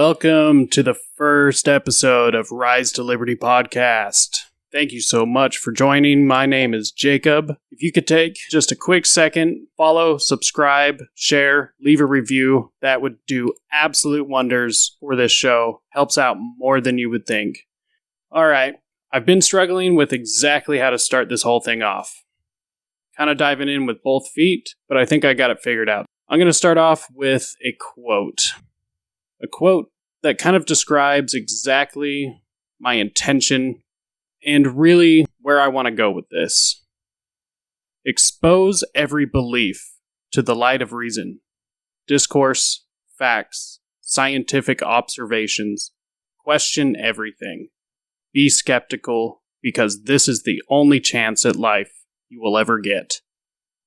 Welcome to the first episode of Rise to Liberty podcast. Thank you so much for joining. My name is Jacob. If you could take just a quick second, follow, subscribe, share, leave a review, that would do absolute wonders for this show. Helps out more than you would think. All right, I've been struggling with exactly how to start this whole thing off. Kind of diving in with both feet, but I think I got it figured out. I'm going to start off with a quote. A quote that kind of describes exactly my intention and really where I want to go with this. Expose every belief to the light of reason, discourse, facts, scientific observations. Question everything. Be skeptical because this is the only chance at life you will ever get.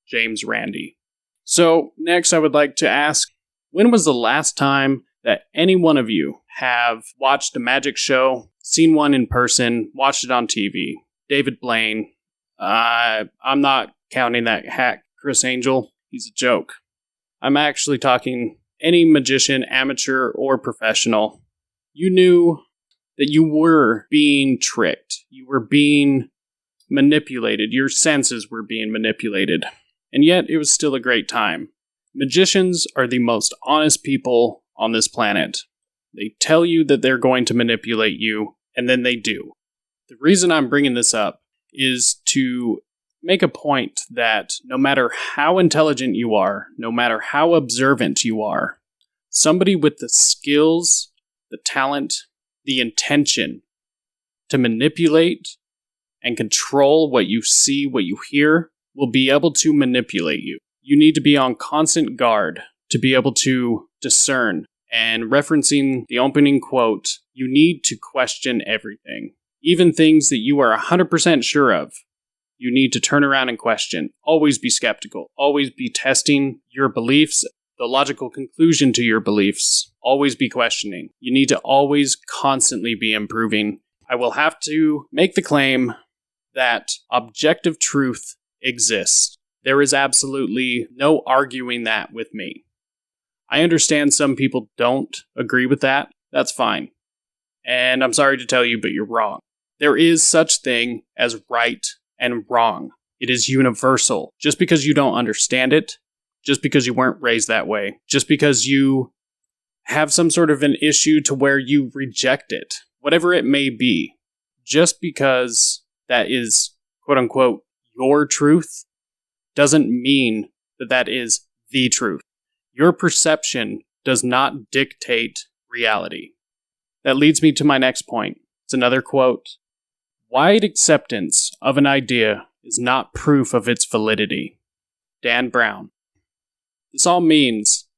James Randi. So next I would like to ask, when was the last time that any one of you have watched a magic show, seen one in person, watched it on TV? David Blaine. I'm not counting that hack Chris Angel. He's a joke. I'm actually talking any magician, amateur or professional. You knew that you were being tricked. You were being manipulated. Your senses were being manipulated. And yet it was still a great time. Magicians are the most honest people on this planet. They tell you that they're going to manipulate you, and then they do. The reason I'm bringing this up is to make a point that no matter how intelligent you are, no matter how observant you are, somebody with the skills, the talent, the intention to manipulate and control what you see, what you hear, will be able to manipulate you. You need to be on constant guard to be able to discern. And referencing the opening quote, you need to question everything. Even things that you are 100% sure of, you need to turn around and question. Always be skeptical. Always be testing your beliefs, the logical conclusion to your beliefs. Always be questioning. You need to always constantly be improving. I will have to make the claim that objective truth exists. There is absolutely no arguing that with me. I understand some people don't agree with that. That's fine. And I'm sorry to tell you, but you're wrong. There is such thing as right and wrong. It is universal. Just because you don't understand it, just because you weren't raised that way, just because you have some sort of an issue to where you reject it, whatever it may be, just because that is, quote unquote, your truth, doesn't mean that that is the truth. Your perception does not dictate reality. That leads me to my next point. It's another quote. Wide acceptance of an idea is not proof of its validity. Dan Brown. This all means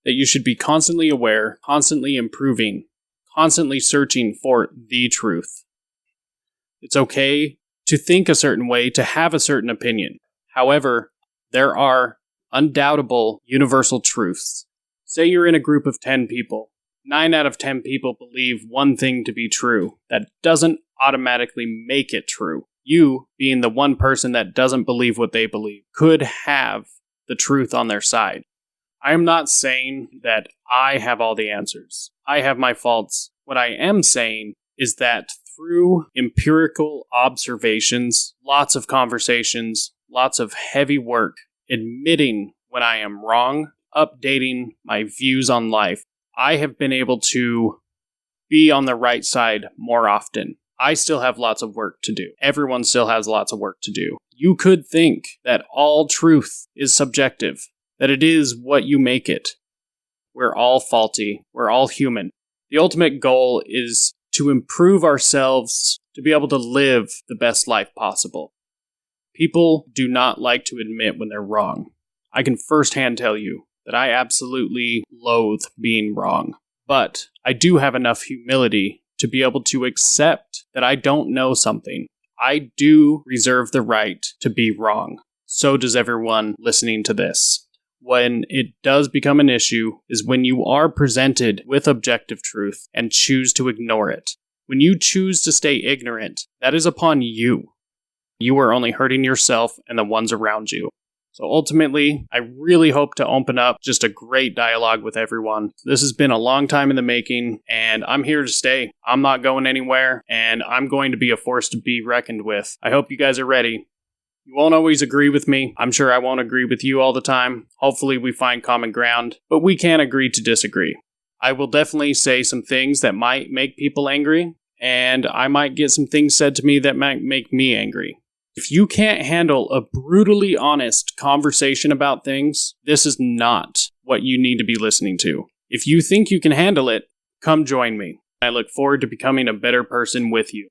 that you should be constantly aware, constantly improving, constantly searching for the truth. It's okay to think a certain way, to have a certain opinion. However, there are undoubtable universal truths. Say you're in a group of 10 people. 9 out of 10 people believe one thing to be true. That doesn't automatically make it true. You, being the one person that doesn't believe what they believe, could have the truth on their side. I am not saying that I have all the answers. I have my faults. What I am saying is that through empirical observations, lots of conversations, lots of heavy work, admitting when I am wrong, updating my views on life, I have been able to be on the right side more often. I still have lots of work to do. Everyone still has lots of work to do. You could think that all truth is subjective, that it is what you make it. We're all faulty. We're all human. The ultimate goal is to improve ourselves to be able to live the best life possible. People do not like to admit when they're wrong. I can firsthand tell you that I absolutely loathe being wrong. But I do have enough humility to be able to accept that I don't know something. I do reserve the right to be wrong. So does everyone listening to this. When it does become an issue is when you are presented with objective truth and choose to ignore it. When you choose to stay ignorant, that is upon you. You are only hurting yourself and the ones around you. So ultimately, I really hope to open up just a great dialogue with everyone. This has been a long time in the making, and I'm here to stay. I'm not going anywhere, and I'm going to be a force to be reckoned with. I hope you guys are ready. You won't always agree with me. I'm sure I won't agree with you all the time. Hopefully we find common ground, but we can't agree to disagree. I will definitely say some things that might make people angry, and I might get some things said to me that might make me angry. If you can't handle a brutally honest conversation about things, this is not what you need to be listening to. If you think you can handle it, come join me. I look forward to becoming a better person with you.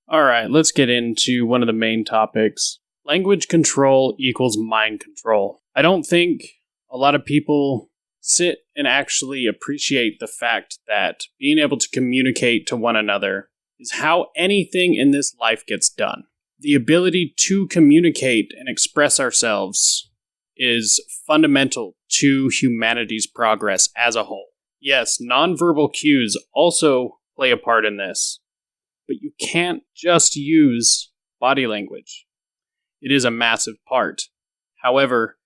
Alright, let's get into one of the main topics. Language control equals mind control. I don't think a lot of people sit and actually appreciate the fact that being able to communicate to one another is how anything in this life gets done. The ability to communicate and express ourselves is fundamental to humanity's progress as a whole. Yes, nonverbal cues also play a part in this, but you can't just use body language. It is a massive part. However,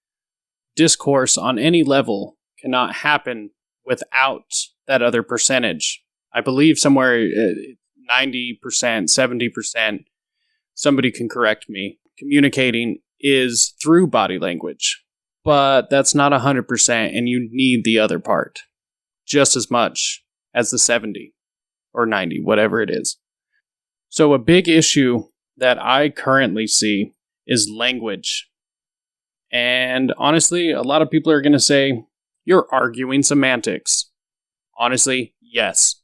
discourse on any level cannot happen without that other percentage. I believe somewhere 90%, 70%. Somebody can correct me. Communicating is through body language. But that's not 100%, and you need the other part just as much as the 70 or 90, whatever it is. So a big issue that I currently see is language. And honestly, a lot of people are going to say, you're arguing semantics. Honestly, yes.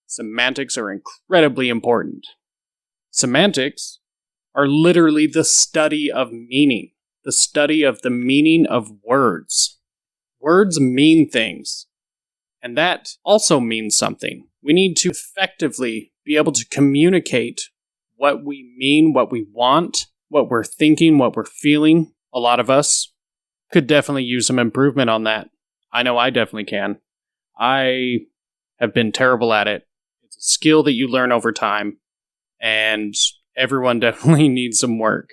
Semantics are incredibly important. Semantics are literally the study of meaning, the study of the meaning of words. Words mean things, and that also means something. We need to effectively be able to communicate what we mean, what we want, what we're thinking, what we're feeling. A lot of us could definitely use some improvement on that. I know I definitely can. I have been terrible at it. It's a skill that you learn over time. And everyone definitely needs some work.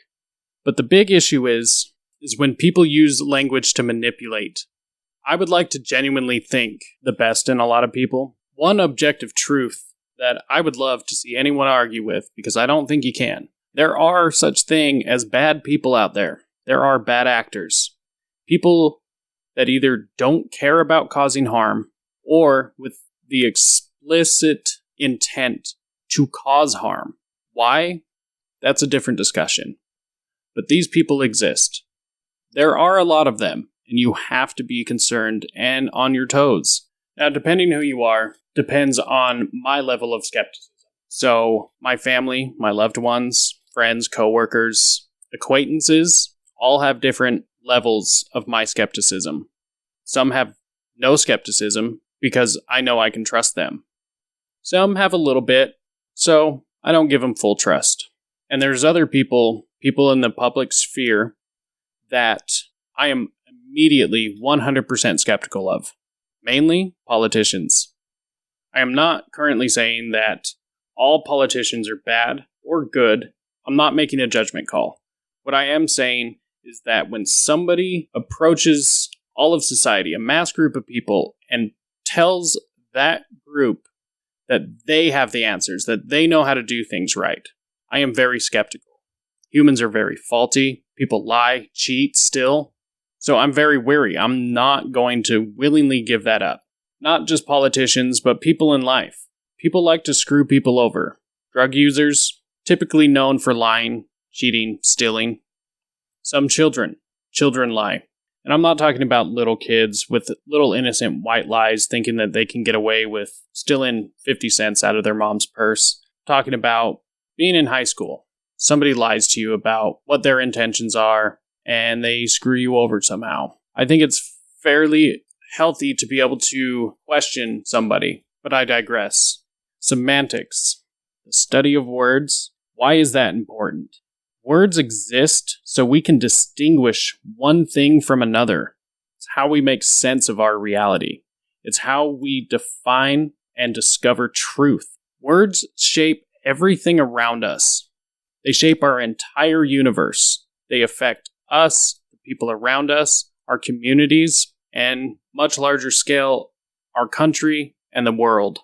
But the big issue is when people use language to manipulate. I would like to genuinely think the best in a lot of people. One objective truth that I would love to see anyone argue with, because I don't think you can. There are such thing as bad people out there. There are bad actors. People that either don't care about causing harm or with the explicit intent to cause harm. Why? That's a different discussion. But these people exist. There are a lot of them, and you have to be concerned and on your toes. Now, depending who you are, depends on my level of skepticism. So, my family, my loved ones, friends, coworkers, acquaintances, all have different levels of my skepticism. Some have no skepticism because I know I can trust them. Some have a little bit, so I don't give them full trust. And there's other people in the public sphere that I am immediately 100% skeptical of. Mainly politicians. I am not currently saying that all politicians are bad or good. I'm not making a judgment call. What I am saying is that when somebody approaches all of society, a mass group of people, and tells that group that they have the answers, that they know how to do things right, I am very skeptical. Humans are very faulty. People lie, cheat, still. So I'm very wary. I'm not going to willingly give that up. Not just politicians, but people in life. People like to screw people over. Drug users, typically known for lying, cheating, stealing. Some children lie. And I'm not talking about little kids with little innocent white lies thinking that they can get away with stealing 50 cents out of their mom's purse. I'm talking about being in high school. Somebody lies to you about what their intentions are, and they screw you over somehow. I think it's fairly healthy to be able to question somebody, but I digress. Semantics, the study of words. Why is that important? Words exist so we can distinguish one thing from another. It's how we make sense of our reality. It's how we define and discover truth. Words shape everything around us. They shape our entire universe. They affect us, the people around us, our communities, and much larger scale, our country and the world.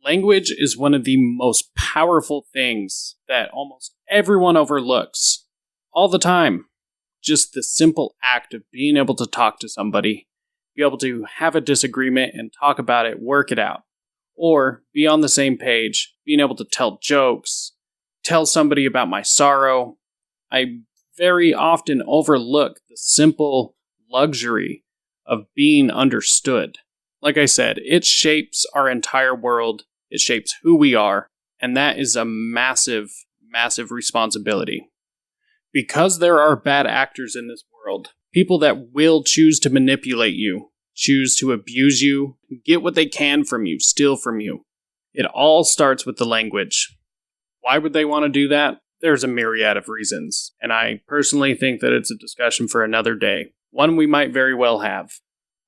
Language is one of the most powerful things that almost everyone overlooks all the time. Just the simple act of being able to talk to somebody, be able to have a disagreement and talk about it, work it out, or be on the same page, being able to tell jokes, tell somebody about my sorrow. I very often overlook the simple luxury of being understood. Like I said, it shapes our entire world. It shapes who we are, and that is a massive, massive responsibility. Because there are bad actors in this world, people that will choose to manipulate you, choose to abuse you, get what they can from you, steal from you. It all starts with the language. Why would they want to do that? There's a myriad of reasons, and I personally think that it's a discussion for another day, one we might very well have.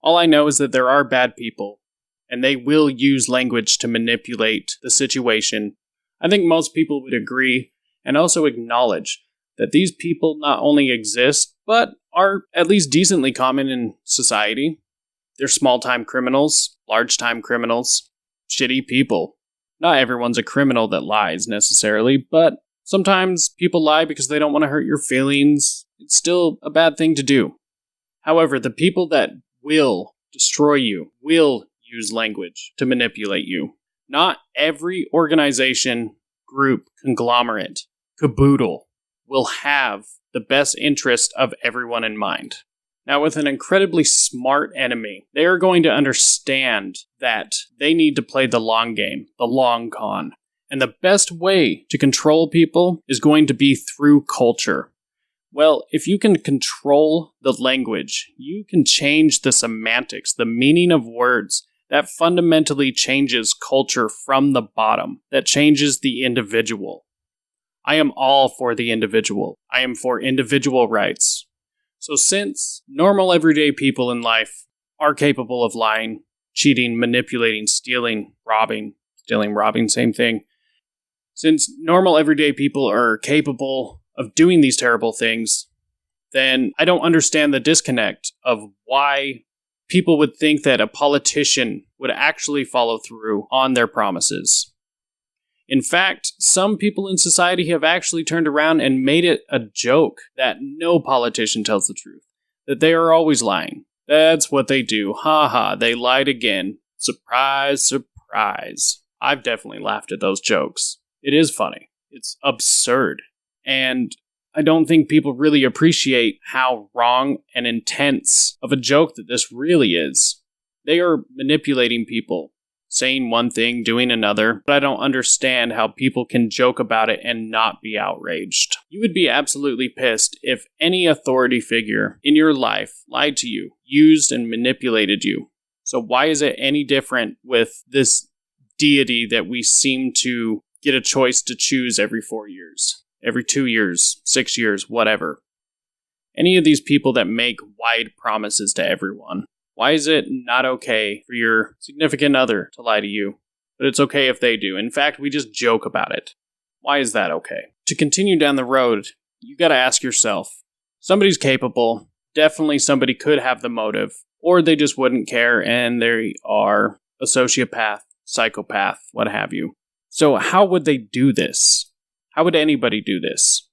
All I know is that there are bad people, and they will use language to manipulate the situation. I think most people would agree and also acknowledge that these people not only exist, but are at least decently common in society. They're small-time criminals, large-time criminals, shitty people. Not everyone's a criminal that lies necessarily, but sometimes people lie because they don't want to hurt your feelings. It's still a bad thing to do. However, the people that will destroy you will use language to manipulate you. Not every organization, group, conglomerate, caboodle will have the best interest of everyone in mind. Now, with an incredibly smart enemy, they are going to understand that they need to play the long game, the long con. And the best way to control people is going to be through culture. Well, if you can control the language, you can change the semantics, the meaning of words. That fundamentally changes culture from the bottom. That changes the individual. I am all for the individual. I am for individual rights. So since normal everyday people in life are capable of lying, cheating, manipulating, stealing, robbing, same thing. Since normal everyday people are capable of doing these terrible things, then I don't understand the disconnect of why people would think that a politician would actually follow through on their promises. In fact, some people in society have actually turned around and made it a joke that no politician tells the truth, that they are always lying. That's what they do. Ha ha, they lied again. Surprise, surprise. I've definitely laughed at those jokes. It is funny. It's absurd. And I don't think people really appreciate how wrong and intense of a joke that this really is. They are manipulating people, saying one thing, doing another, but I don't understand how people can joke about it and not be outraged. You would be absolutely pissed if any authority figure in your life lied to you, used and manipulated you. So why is it any different with this deity that we seem to get a choice to choose every 4 years? Every 2 years, 6 years, whatever. Any of these people that make wide promises to everyone. Why is it not okay for your significant other to lie to you, but it's okay if they do? In fact, we just joke about it. Why is that okay? To continue down the road, you gotta ask yourself, somebody's capable, definitely somebody could have the motive, or they just wouldn't care and they are a sociopath, psychopath, what have you. So how would they do this? How would anybody do this?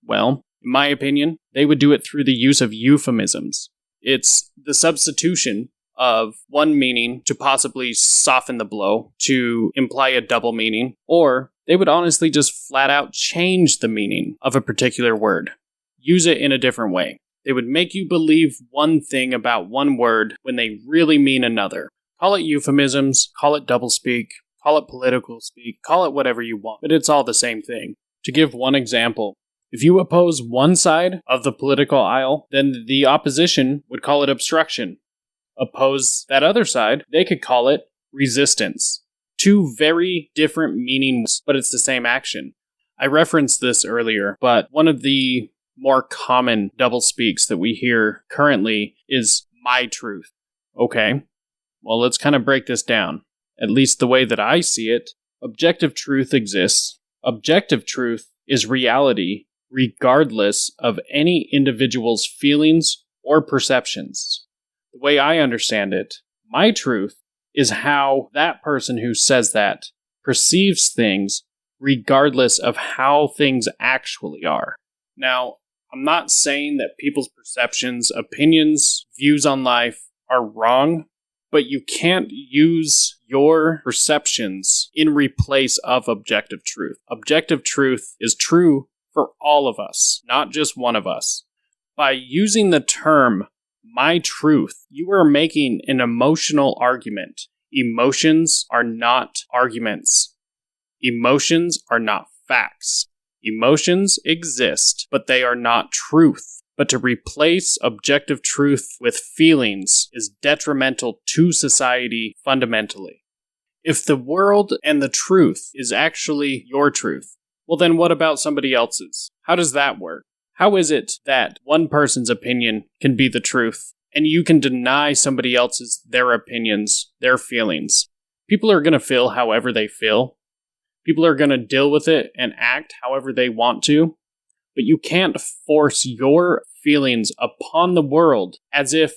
Well, in my opinion, they would do it through the use of euphemisms. It's the substitution of one meaning to possibly soften the blow, to imply a double meaning, or they would honestly just flat out change the meaning of a particular word. Use it in a different way. They would make you believe one thing about one word when they really mean another. Call it euphemisms, call it doublespeak, call it political speak, call it whatever you want, but it's all the same thing. To give one example, if you oppose one side of the political aisle, then the opposition would call it obstruction. Oppose that other side, they could call it resistance. Two very different meanings, but it's the same action. I referenced this earlier, but one of the more common doublespeaks that we hear currently is my truth. Okay, well, let's kind of break this down. At least the way that I see it, objective truth exists. Objective truth is reality regardless of any individual's feelings or perceptions. The way I understand it, my truth is how that person who says that perceives things regardless of how things actually are. Now, I'm not saying that people's perceptions, opinions, views on life are wrong, but you can't use your perceptions in replace of objective truth. Objective truth is true for all of us, not just one of us. By using the term my truth, you are making an emotional argument. Emotions are not arguments. Emotions are not facts. Emotions exist, but they are not truth. But to replace objective truth with feelings is detrimental to society fundamentally. If the world and the truth is actually your truth, well then what about somebody else's? How does that work? How is it that one person's opinion can be the truth, and you can deny somebody else's their opinions, their feelings? People are going to feel however they feel. People are going to deal with it and act however they want to. But you can't force your feelings upon the world as if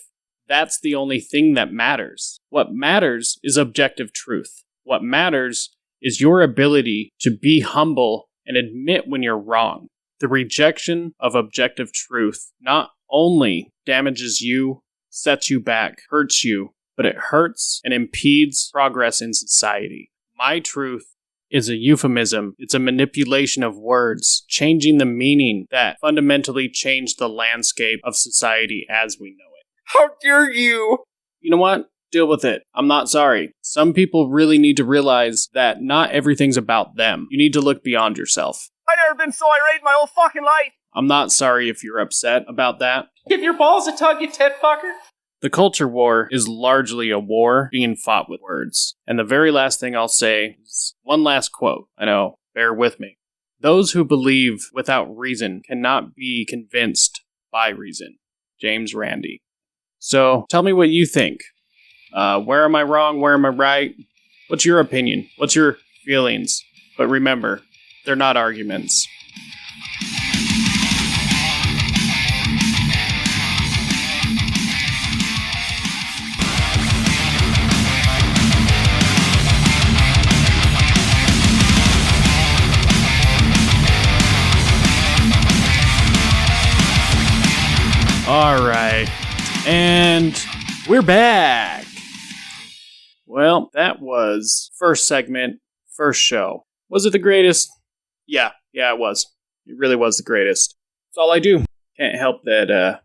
that's the only thing that matters. What matters is objective truth. What matters is your ability to be humble and admit when you're wrong. The rejection of objective truth not only damages you, sets you back, hurts you, but it hurts and impedes progress in society. My truth is a euphemism. It's a manipulation of words, changing the meaning that fundamentally changed the landscape of society as we know it. How dare you? You know what? Deal with it. I'm not sorry. Some people really need to realize that not everything's about them. You need to look beyond yourself. I've never been so irate in my whole fucking life. I'm not sorry if you're upset about that. Give your balls a tug, you tit fucker. The culture war is largely a war being fought with words. And the very last thing I'll say is one last quote. I know, bear with me. Those who believe without reason cannot be convinced by reason. James Randi. So, tell me what you think. Where am I wrong? Where am I right? What's your opinion? What's your feelings? But remember, they're not arguments. All right, and we're back. Well, that was first segment, first show. Was it the greatest? Yeah, it was. It really was the greatest. It's all I do. Can't help that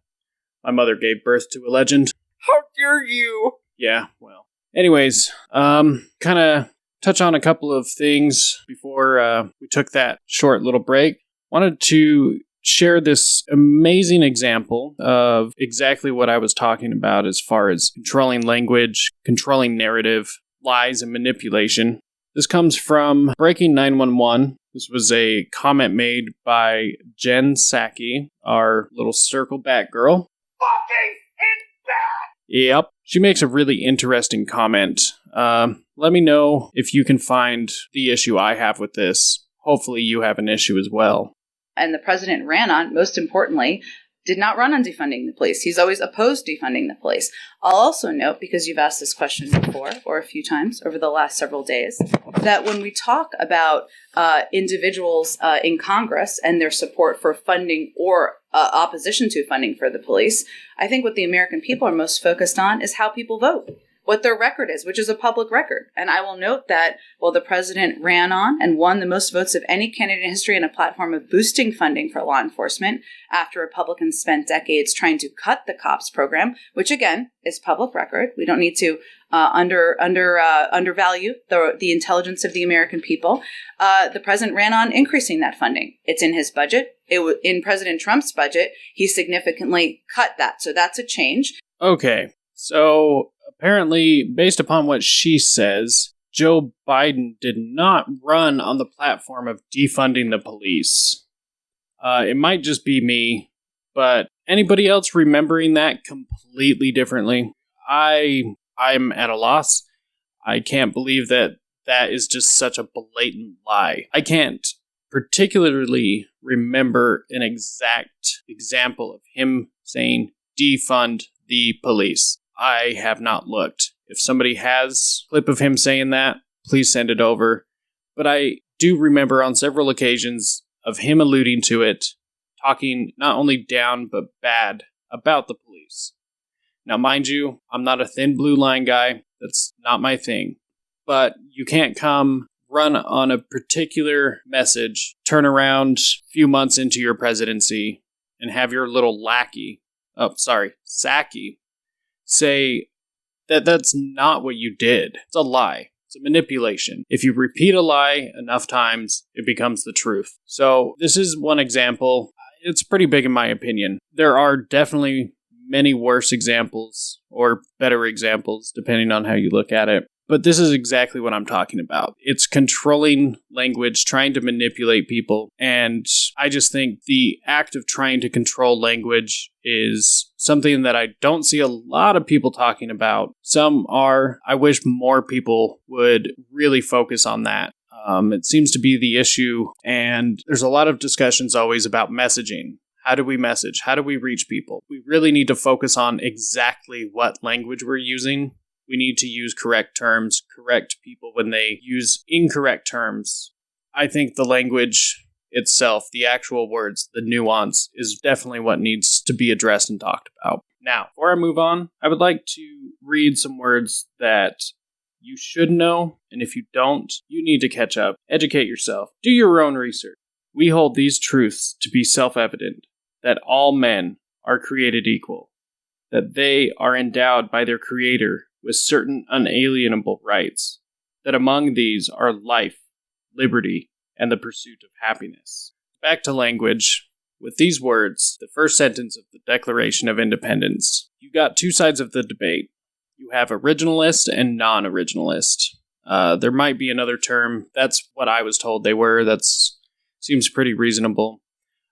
my mother gave birth to a legend. How dare you? Yeah, well. Anyways, kind of touch on a couple of things before we took that short little break. Wanted to share this amazing example of exactly what I was talking about as far as controlling language, controlling narrative, lies, and manipulation. This comes from Breaking 911. This was a comment made by Jen Psaki, our little circle back girl. Fucking hit back! Yep. She makes a really interesting comment. Let me know if you can find the issue I have with this. Hopefully you have an issue as well. And the president ran on, most importantly, did not run on defunding the police. He's always opposed defunding the police. I'll also note, because you've asked this question before, or a few times over the last several days, that when we talk about individuals in Congress and their support for funding or opposition to funding for the police, I think what the American people are most focused on is how people vote, what their record is, which is a public record. And I will note that while the president ran on and won the most votes of any candidate in history on a platform of boosting funding for law enforcement after Republicans spent decades trying to cut the COPS program, which again is public record. We don't need to undervalue the intelligence of the American people. The president ran on increasing that funding. It's in his budget. It was in President Trump's budget. He significantly cut that. So that's a change. Okay. So apparently, based upon what she says, Joe Biden did not run on the platform of defunding the police. It might just be me, but anybody else remembering that completely differently? I'm at a loss. I can't believe that is just such a blatant lie. I can't particularly remember an exact example of him saying defund the police. I have not looked. If somebody has a clip of him saying that, please send it over. But I do remember on several occasions of him alluding to it, talking not only down but bad about the police. Now, mind you, I'm not a thin blue line guy. That's not my thing. But you can't come run on a particular message, turn around a few months into your presidency, and have your little Saki, say that that's not what you did. It's a lie. It's a manipulation. If you repeat a lie enough times, it becomes the truth. So this is one example. It's pretty big in my opinion. There are definitely many worse examples or better examples, depending on how you look at it. But this is exactly what I'm talking about. It's controlling language, trying to manipulate people. And I just think the act of trying to control language is something that I don't see a lot of people talking about. Some are. I wish more people would really focus on that. It seems to be the issue. And there's a lot of discussions always about messaging. How do we message? How do we reach people? We really need to focus on exactly what language we're using. We need to use correct terms, correct people when they use incorrect terms. I think the language itself, the actual words, the nuance, is definitely what needs to be addressed and talked about. Now, before I move on, I would like to read some words that you should know, and if you don't, you need to catch up. Educate yourself. Do your own research. We hold these truths to be self-evident, that all men are created equal, that they are endowed by their Creator with certain unalienable rights, that among these are life, liberty, and the pursuit of happiness. Back to language. With these words, the first sentence of the Declaration of Independence, you got two sides of the debate. You have originalist and non-originalist. There might be another term. That's what I was told they were. That seems pretty reasonable.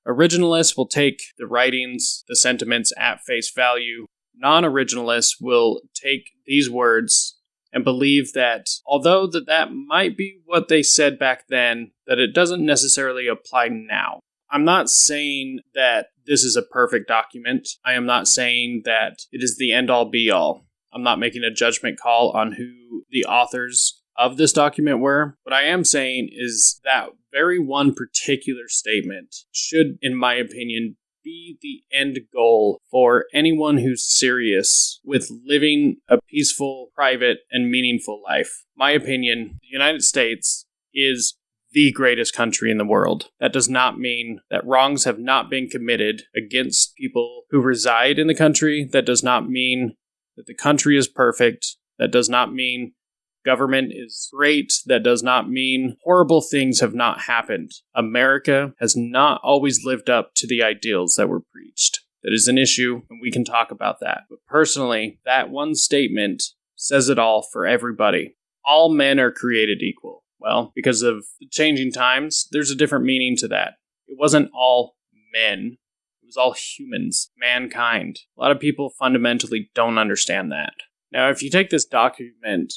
Originalists will take the writings, the sentiments at face value. Non-originalists will take these words and believe that although that might be what they said back then, that it doesn't necessarily apply now. I'm not saying that this is a perfect document. I am not saying that it is the end-all be-all. I'm not making a judgment call on who the authors of this document were. What I am saying is that very one particular statement should, in my opinion, be the end goal for anyone who's serious with living a peaceful, private, and meaningful life. My opinion, the United States is the greatest country in the world. That does not mean that wrongs have not been committed against people who reside in the country. That does not mean that the country is perfect. That does not mean government is great. That does not mean horrible things have not happened. America has not always lived up to the ideals that were preached. That is an issue, and we can talk about that. But personally, that one statement says it all for everybody. All men are created equal. Well, because of the changing times, there's a different meaning to that. It wasn't all men. It was all humans, mankind. A lot of people fundamentally don't understand that. Now, if you take this document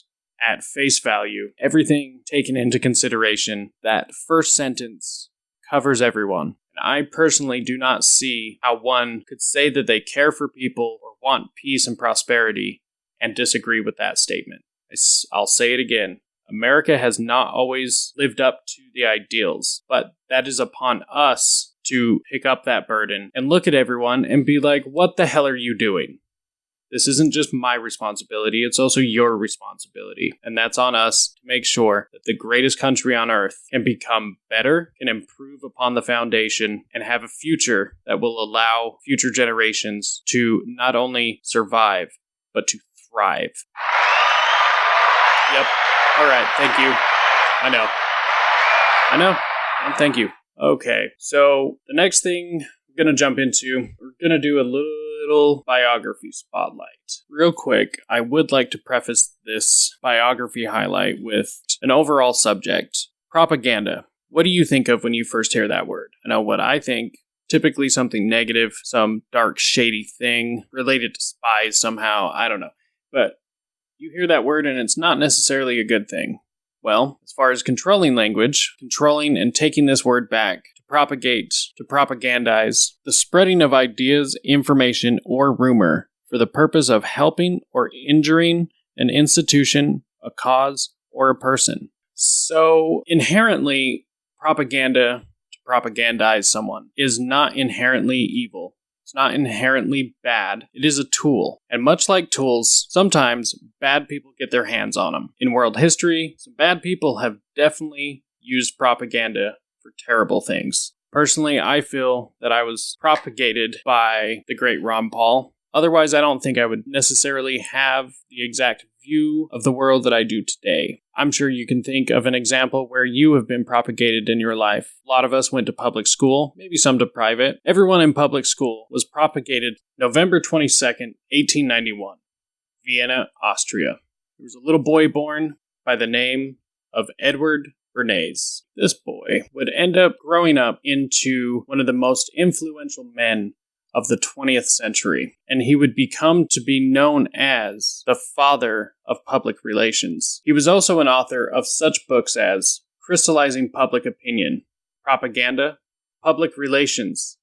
at face value, everything taken into consideration, that first sentence covers everyone. And I personally do not see how one could say that they care for people or want peace and prosperity and disagree with that statement. I'll say it again. America has not always lived up to the ideals, but that is upon us to pick up that burden and look at everyone and be like, what the hell are you doing? This isn't just my responsibility, it's also your responsibility. And that's on us to make sure that the greatest country on earth can become better, can improve upon the foundation, and have a future that will allow future generations to not only survive, but to thrive. Yep. All right. Thank you. I know. And thank you. Okay. So the next thing I'm going to jump into, we're going to do a little biography spotlight. Real quick, I would like to preface this biography highlight with an overall subject. Propaganda. What do you think of when you first hear that word? I know what I think. Typically something negative, some dark, shady thing related to spies somehow. I don't know. But you hear that word and it's not necessarily a good thing. Well, as far as controlling language, controlling and taking this word back to propagate, to propagandize the spreading of ideas, information, or rumor for the purpose of helping or injuring an institution, a cause, or a person. So, inherently, propaganda to propagandize someone is not inherently evil. It's not inherently bad. It is a tool. And much like tools, sometimes bad people get their hands on them. In world history, some bad people have definitely used propaganda for terrible things. Personally, I feel that I was propagated by the great Ron Paul. Otherwise, I don't think I would necessarily have the exact view of the world that I do today. I'm sure you can think of an example where you have been propagated in your life. A lot of us went to public school, maybe some to private. Everyone in public school was propagated November 22nd, 1891, Vienna, Austria. There was a little boy born by the name of Edward Bernays. This boy would end up growing up into one of the most influential men of the 20th century, and he would become to be known as the father of public relations. He was also an author of such books as Crystallizing Public Opinion, Propaganda, Public Relations,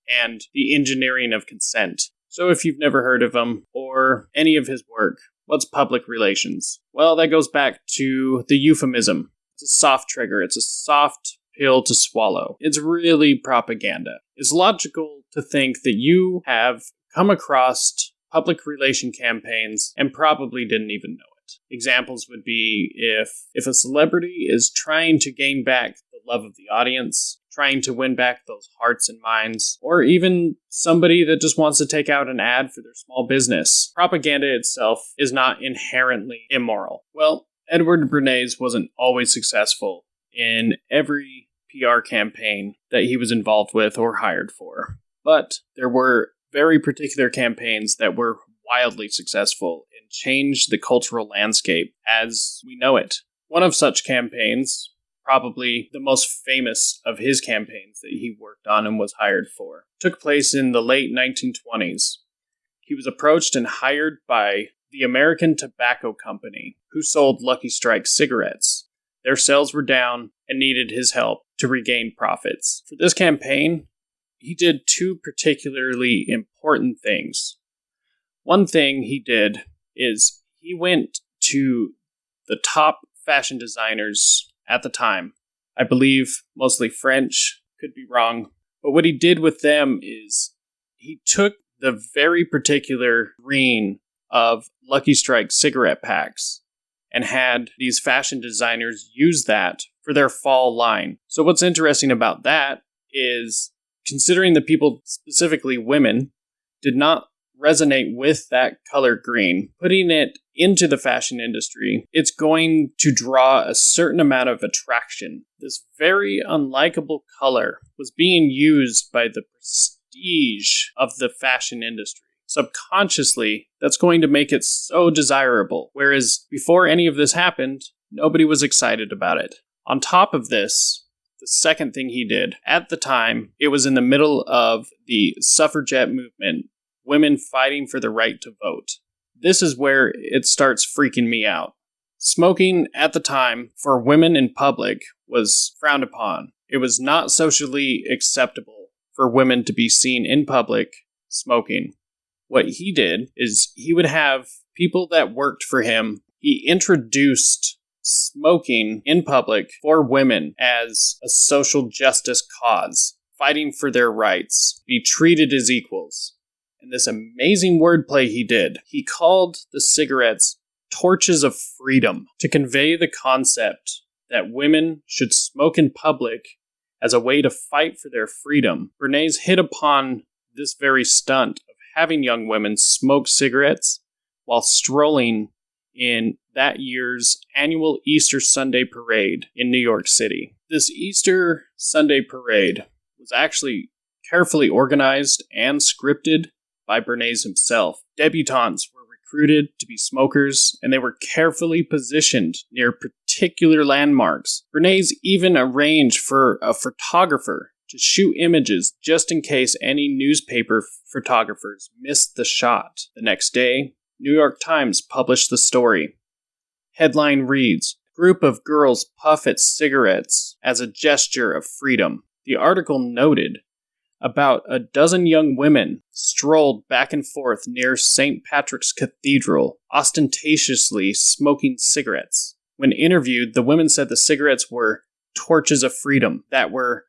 and The Engineering of Consent. So if you've never heard of him or any of his work, what's public relations? Well, that goes back to the euphemism. It's a soft trigger. It's a soft pill to swallow. It's really propaganda. It's logical to think that you have come across public relation campaigns and probably didn't even know it. Examples would be if a celebrity is trying to gain back the love of the audience, trying to win back those hearts and minds, or even somebody that just wants to take out an ad for their small business. Propaganda itself is not inherently immoral. Well, Edward Bernays wasn't always successful in every PR campaign that he was involved with or hired for. But there were very particular campaigns that were wildly successful and changed the cultural landscape as we know it. One of such campaigns, probably the most famous of his campaigns that he worked on and was hired for, took place in the late 1920s. He was approached and hired by the American Tobacco Company, who sold Lucky Strike cigarettes. Their sales were down and needed his help to regain profits. For this campaign, he did two particularly important things. One thing he did is he went to the top fashion designers at the time. I believe mostly French, could be wrong. But what he did with them is he took the very particular green of Lucky Strike cigarette packs and had these fashion designers use that for their fall line. So what's interesting about that is, considering the people, specifically women, did not resonate with that color green, putting it into the fashion industry, it's going to draw a certain amount of attraction. This very unlikable color was being used by the prestige of the fashion industry. Subconsciously, that's going to make it so desirable, whereas before any of this happened, nobody was excited about it. On top of this, the second thing he did, at the time, it was in the middle of the suffragette movement, women fighting for the right to vote. This is where it starts freaking me out. Smoking at the time for women in public was frowned upon. It was not socially acceptable for women to be seen in public smoking. What he did is he would have people that worked for him. He introduced smoking in public for women as a social justice cause, fighting for their rights, be treated as equals. And this amazing wordplay he did, he called the cigarettes torches of freedom to convey the concept that women should smoke in public as a way to fight for their freedom. Bernays hit upon this very stunt of having young women smoke cigarettes while strolling in that year's annual Easter Sunday parade in New York City. This Easter Sunday parade was actually carefully organized and scripted by Bernays himself. Debutantes were recruited to be smokers, and they were carefully positioned near particular landmarks. Bernays even arranged for a photographer to shoot images just in case any newspaper photographers missed the shot. The next day, New York Times published the story. Headline reads, "Group of girls puff at cigarettes as a gesture of freedom." The article noted about a dozen young women strolled back and forth near St. Patrick's Cathedral, ostentatiously smoking cigarettes. When interviewed, the women said the cigarettes were torches of freedom that were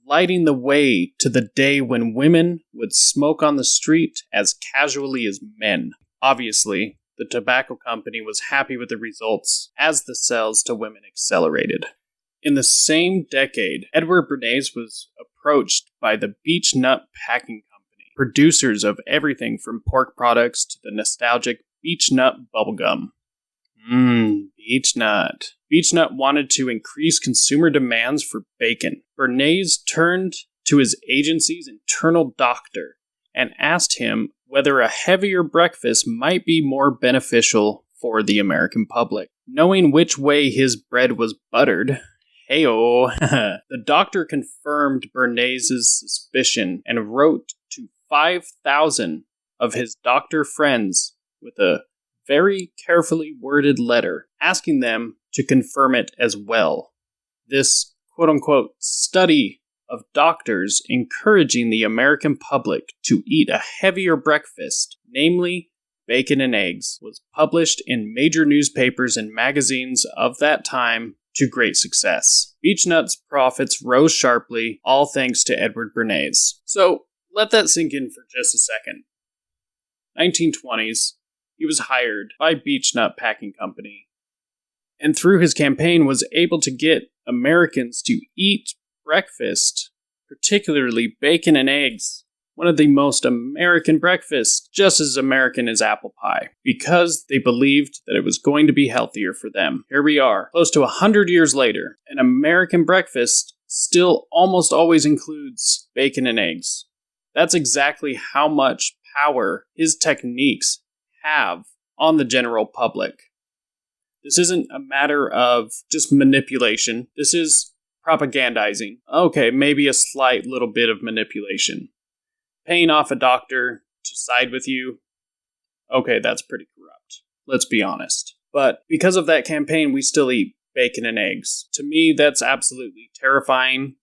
lighting the way to the day when women would smoke on the street as casually as men. Obviously, the tobacco company was happy with the results as the sales to women accelerated. In the same decade, Edward Bernays was approached by the Beech Nut Packing Company, producers of everything from pork products to the nostalgic Beech Nut bubblegum. Beech Nut. Beech Nut wanted to increase consumer demands for bacon. Bernays turned to his agency's internal doctor and asked him whether a heavier breakfast might be more beneficial for the American public. Knowing which way his bread was buttered, heyo, the doctor confirmed Bernays' suspicion and wrote to 5,000 of his doctor friends with a very carefully worded letter asking them to confirm it as well. This quote-unquote study of doctors encouraging the American public to eat a heavier breakfast, namely bacon and eggs, was published in major newspapers and magazines of that time to great success. Beech Nut's profits rose sharply, all thanks to Edward Bernays. So, let that sink in for just a second. 1920s, he was hired by Beech Nut Packing Company, and through his campaign was able to get Americans to eat breakfast, particularly bacon and eggs, one of the most American breakfasts, just as American as apple pie, because they believed that it was going to be healthier for them. Here we are, close to 100 years later, an American breakfast still almost always includes bacon and eggs. That's exactly how much power his techniques have on the general public. This isn't a matter of just manipulation. This is propagandizing. Okay, maybe a slight little bit of manipulation. Paying off a doctor to side with you. Okay, that's pretty corrupt. Let's be honest. But because of that campaign, we still eat bacon and eggs. To me, that's absolutely terrifying,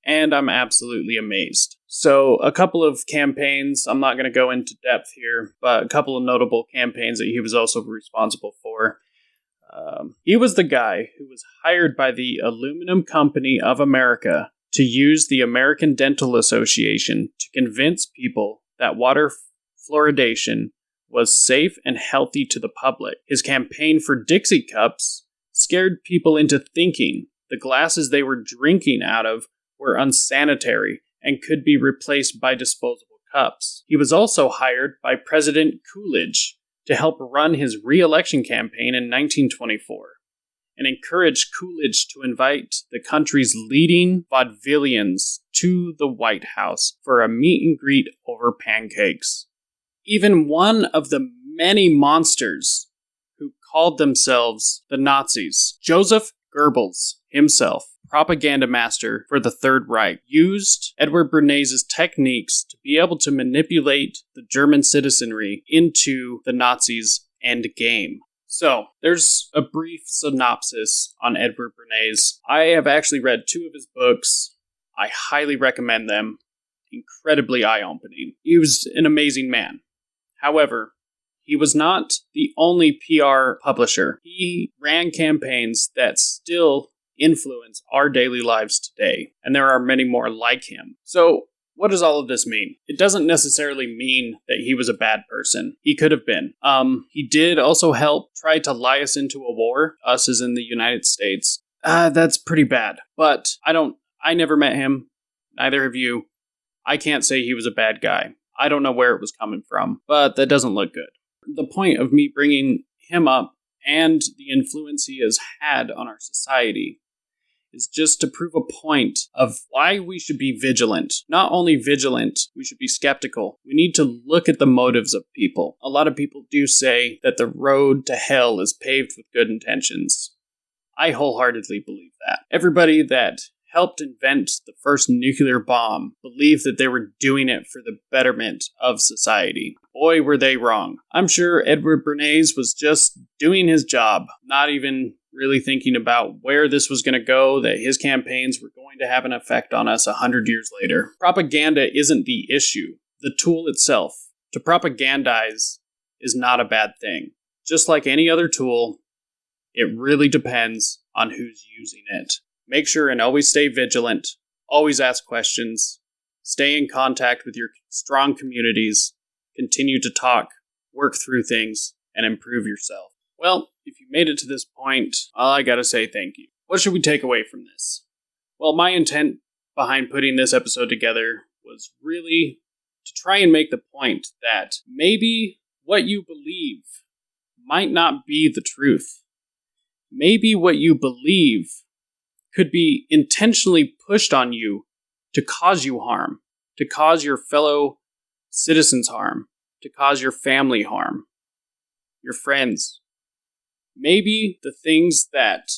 and I'm absolutely amazed. So, a couple of campaigns, I'm not going to go into depth here, but a couple of notable campaigns that he was also responsible for. He was the guy who was hired by the Aluminum Company of America to use the American Dental Association to convince people that water fluoridation was safe and healthy to the public. His campaign for Dixie cups scared people into thinking the glasses they were drinking out of were unsanitary and could be replaced by disposable cups. He was also hired by President Coolidge to help run his re-election campaign in 1924 and encouraged Coolidge to invite the country's leading vaudevillians to the White House for a meet and greet over pancakes. Even one of the many monsters who called themselves the Nazis, Joseph Goebbels himself, propaganda master for the Third Reich, used Edward Bernays' techniques to be able to manipulate the German citizenry into the Nazis' endgame. So, there's a brief synopsis on Edward Bernays. I have actually read 2 of his books. I highly recommend them. Incredibly eye-opening. He was an amazing man. However, he was not the only PR publisher. He ran campaigns that still influence our daily lives today, and there are many more like him. So, what does all of this mean? It doesn't necessarily mean that he was a bad person. He could have been. He did also help try to lie us into a war, us as in the United States. That's pretty bad. But I never met him. Neither have you. I can't say he was a bad guy. I don't know where it was coming from, but that doesn't look good. The point of me bringing him up and the influence he has had on our society is just to prove a point of why we should be vigilant. Not only vigilant, we should be skeptical. We need to look at the motives of people. A lot of people do say that the road to hell is paved with good intentions. I wholeheartedly believe that. Everybody that helped invent the first nuclear bomb believed that they were doing it for the betterment of society. Boy, were they wrong. I'm sure Edward Bernays was just doing his job, not even really thinking about where this was going to go, that his campaigns were going to have an effect on us 100 years later. Propaganda isn't the issue. The tool itself, to propagandize, is not a bad thing. Just like any other tool, it really depends on who's using it. Make sure and always stay vigilant, always ask questions, stay in contact with your strong communities, continue to talk, work through things, and improve yourself. Well, if you made it to this point, all I gotta say thank you. What should we take away from this? Well, my intent behind putting this episode together was really to try and make the point that maybe what you believe might not be the truth. Maybe what you believe could be intentionally pushed on you to cause you harm, to cause your fellow citizens harm, to cause your family harm, your friends. Maybe the things that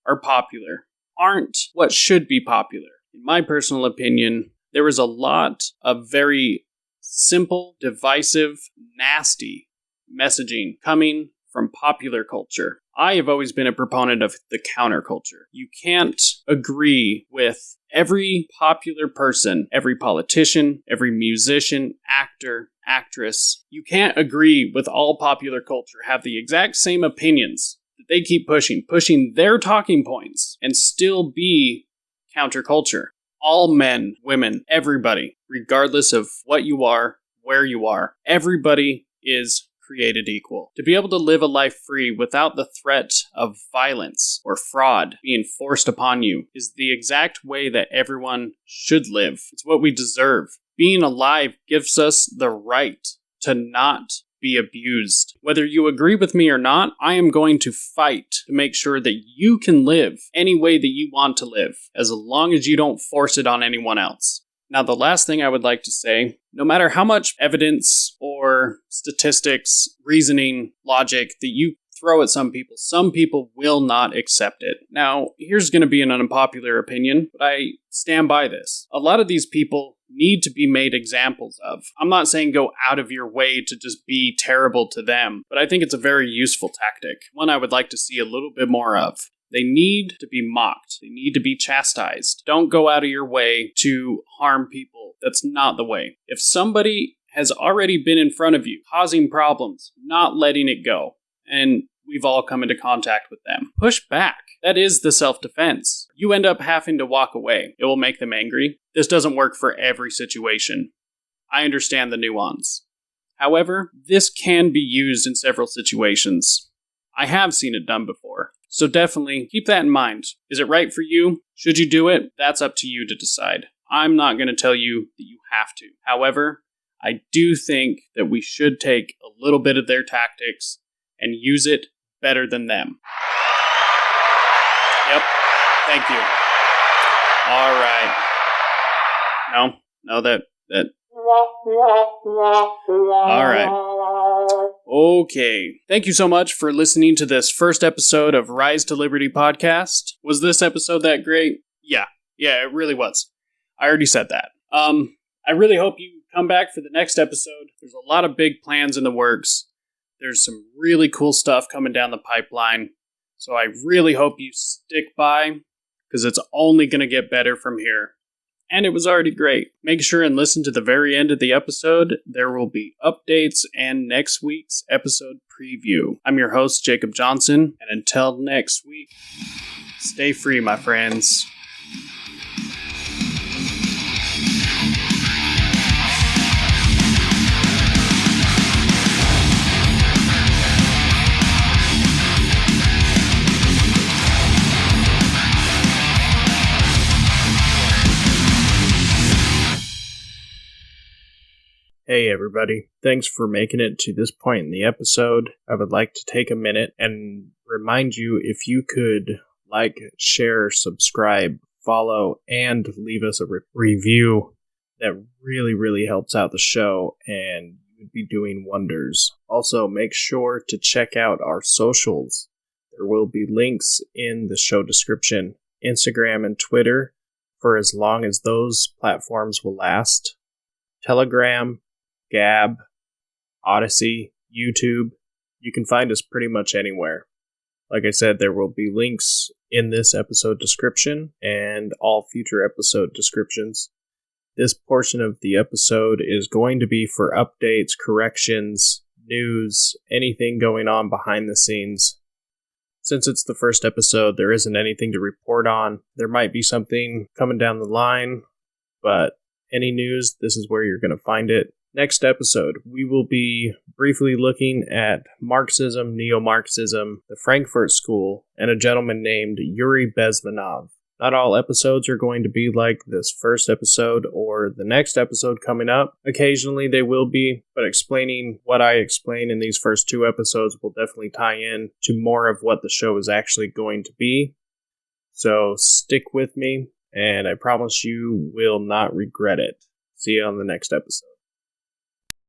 are popular aren't what should be popular. In my personal opinion, there is a lot of very simple, divisive, nasty messaging coming from popular culture. I have always been a proponent of the counterculture. You can't agree with every popular person, every politician, every musician, actor, actress. You can't agree with all popular culture, have the exact same opinions that they keep pushing their talking points, and still be counterculture. All men, women, everybody, regardless of what you are, where you are, everybody is created equal. To be able to live a life free without the threat of violence or fraud being forced upon you is the exact way that everyone should live. It's what we deserve. Being alive gives us the right to not be abused. Whether you agree with me or not, I am going to fight to make sure that you can live any way that you want to live, as long as you don't force it on anyone else. Now, the last thing I would like to say, no matter how much evidence or statistics, reasoning, logic that you throw at some people will not accept it. Now, here's going to be an unpopular opinion, but I stand by this. A lot of these people need to be made examples of. I'm not saying go out of your way to just be terrible to them, but I think it's a very useful tactic, one I would like to see a little bit more of. They need to be mocked. They need to be chastised. Don't go out of your way to harm people. That's not the way. If somebody has already been in front of you, causing problems, not letting it go, and we've all come into contact with them, push back. That is the self-defense. You end up having to walk away. It will make them angry. This doesn't work for every situation. I understand the nuance. However, this can be used in several situations. I have seen it done before. So definitely keep that in mind. Is it right for you? Should you do it? That's up to you to decide. I'm not going to tell you that you have to. However, I do think that we should take a little bit of their tactics and use it better than them. Yep. Thank you. All right. No, that. All right. Okay. Thank you so much for listening to this first episode of Rise to Liberty podcast. Was this episode that great? Yeah, it really was. I already said that. I really hope you come back for the next episode. There's a lot of big plans in the works. There's some really cool stuff coming down the pipeline. So I really hope you stick by, because it's only going to get better from here. And it was already great. Make sure and listen to the very end of the episode. There will be updates and next week's episode preview. I'm your host, Jacob Johnson, and until next week, stay free, my friends. Hey everybody, thanks for making it to this point in the episode. I would like to take a minute and remind you, if you could like, share, subscribe, follow, and leave us a review. That really helps out the show, and you would be doing wonders. Also, make sure to check out our socials. There will be links in the show description, Instagram and Twitter, for as long as those platforms will last. Telegram, Gab, Odyssey, YouTube. You can find us pretty much anywhere. Like I said, there will be links in this episode description and all future episode descriptions. This portion of the episode is going to be for updates, corrections, news, anything going on behind the scenes. Since it's the first episode, there isn't anything to report on. There might be something coming down the line, but any news, this is where you're going to find it. Next episode, we will be briefly looking at Marxism, Neo-Marxism, the Frankfurt School, and a gentleman named Yuri Bezmenov. Not all episodes are going to be like this first episode or the next episode coming up. Occasionally they will be, but explaining what I explain in these first 2 episodes will definitely tie in to more of what the show is actually going to be. So stick with me, and I promise you will not regret it. See you on the next episode.